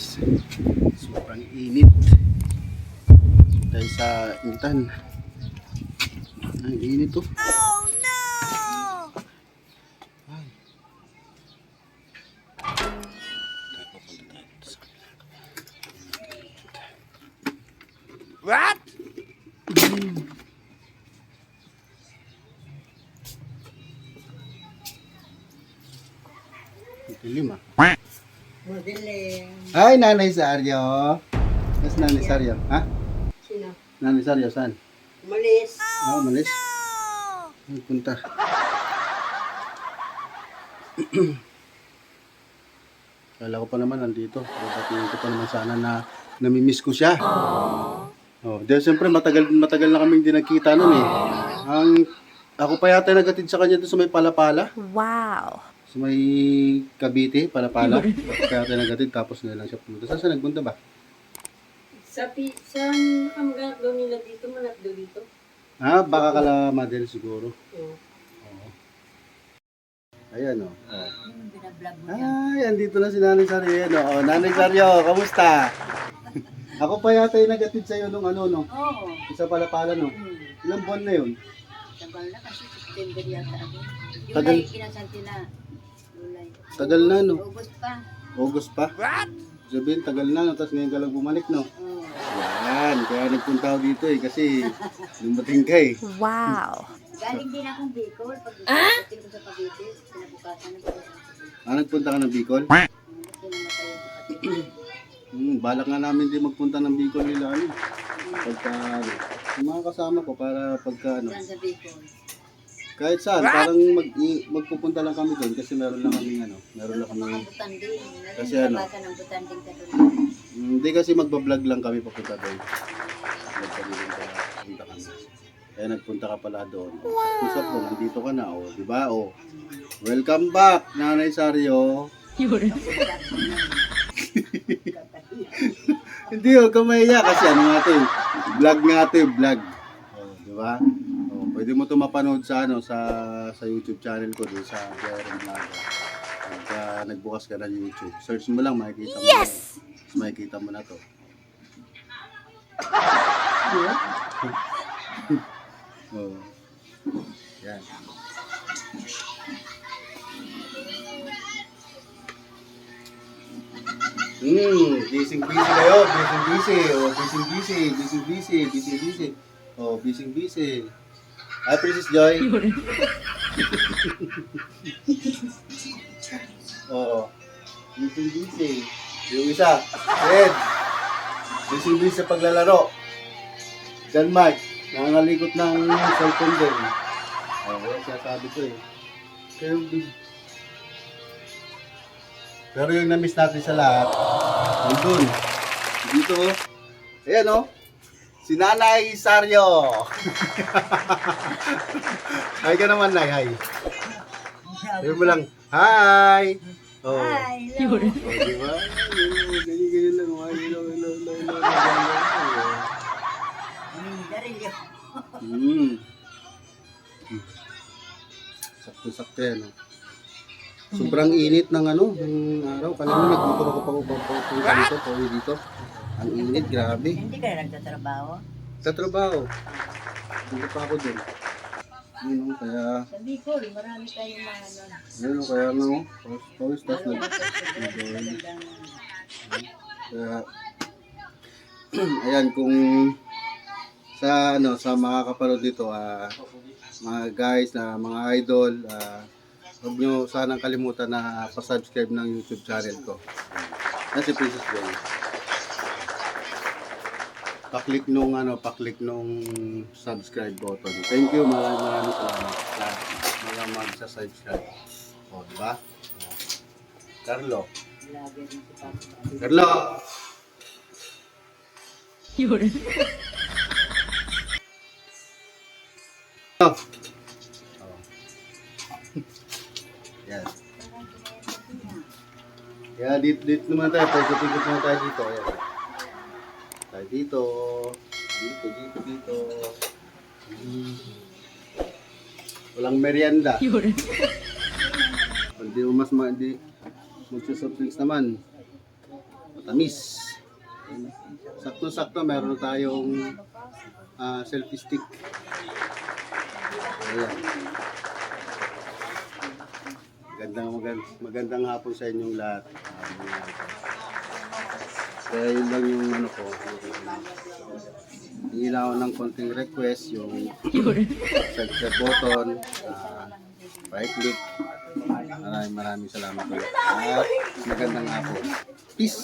guys, sobrang init dahil sa initan. Ang init to. Oh no! Ay. What? Dilim ah. Madilim. Ay, Nanay Saryo. Yes, Nanay Saryo. Ha? Sino? Nanay Saryo, saan? Malis. Ah, malis. Ay, punta. Kala ko pa naman nandito. Dating ko pa naman sana na namimiss ko siya. Oh, dahil siyempre matagal na kaming di nagkita noon eh. Ako pa yata nagatid sa kanya doon sa may Palapala. Wow. Sa may Cavite, Palapala. Ako pa yata nagatid tapos ngayon lang siya pumunta. Saan nagpunta ba? Saan kamag-anak daw nila dito? Manak daw dito? Ah, baka kala Madel siguro. Oo. Oo. Ayan o. Binablog mo yan. Ay, andito na si Nanay Saryo. Ayan o. Oh, Nanay Saryo, kamusta? Ako pa yata yung nagatid sa'yo nung ano, no? Oo. Sa Palapala, no? Ilang buwan na yun? Tagal na kasi September yata ako. Tagal. Lulay, kinasanti na. Lulay. Tagal na, no? August pa. August pa? What? Sabihin, tagal na, no? Tapos ngayon ka lang bumalik, no? Oo. Yan, kaya nagpunta ako dito eh, kasi lumating ka eh. Wow. Galing din akong Bicol. Pagdating ko sa Cavite, pinabukasan ng pagdating. Ah, nagpunta ka ng Bicol? Kasi namatay yung kapatid. Balak nga namin din magpunta ng Bicol nila, ano? Pagka, ano, yung mga kasama ko para pagka, ano, Saan sa Bicol? kahit saan, parang magpupunta lang kami doon kasi meron lang kami, ano, meron lang kami, Mga butanding. Kasi ano? Nabasa ng butanding sa doon. hindi kasi magbablog lang kami papunta doon. Vlog kami doon kaya punta kami. Kaya nagpunta ka pala doon. Pusap doon, nandito ka na, oh, di ba? Oh. Welcome back, Nanay Saryo. Hindi, huwag ka mahiya kasi ano nga ito, vlog nga ito, vlog. Oh, di ba? Oh, pwede mo ito mapanood sa ano sa YouTube channel ko doon sa Jeremy Vlogger. Pagka nagbukas ka ng YouTube, search mo lang, makikita mo. Yes! Makikita mo na to. Oh. Yan. Busy kayo, busy. Oh, busy. Oh, busy. Hi, Princess Joy. Oo. Busy. Yung isa, Red. Busy sa paglalaro. John Mark, nangangalikot ng cellphone din. Yan sabi ko eh. Pero yung na-miss natin sa lahat, nandun. Dito oh. Ayan oh. Si Nanay Saryo. Hi ka naman, Nay. Hi. Sabi mo lang, hi. Oh. Hi, Oh, hello. di ba? Ganyan lang. Hello. Darilyo. Sakto-sakto yan. Oh. Sobrang init ng ano, ng araw. Kanina nagmotor ako pa dito. Ang init, grabe. Hindi ka na nagtatrabaho? Sa trabaho. Hindi pa ako dun. Yun, kaya, Sa Bicol, marami tayong mga ano. yun, kaya nga, pawis, tas Lalo nag, na sa magandang kaya, ayan, kung, sa makakapanood dito, mga guys, na mga idol, huwag nyo sanang kalimutan na pa-subscribe ng YouTube channel ko. Yan si Princess Joy. Paklik nung subscribe button. Thank you, maraming salamat sa mga magsa-subscribe. O, diba? Carlo. vlogger na si Papa. Carlo! Oh. Yan. Kaya dito naman tayo. Pagkatikot naman tayo dito. Ayan. Tayo dito. Dito. Walang merienda. Hindi mo mas hindi magsusoft drinks naman. matamis. Sakto-sakto meron tayong selfie stick. Ayan. Magandang hapon sa inyong lahat. Kaya yun lang yung ano ko. Hindi lang ako ng konting request, yung subscribe button, right-click. Maraming salamat ulit. At magandang hapon. Peace!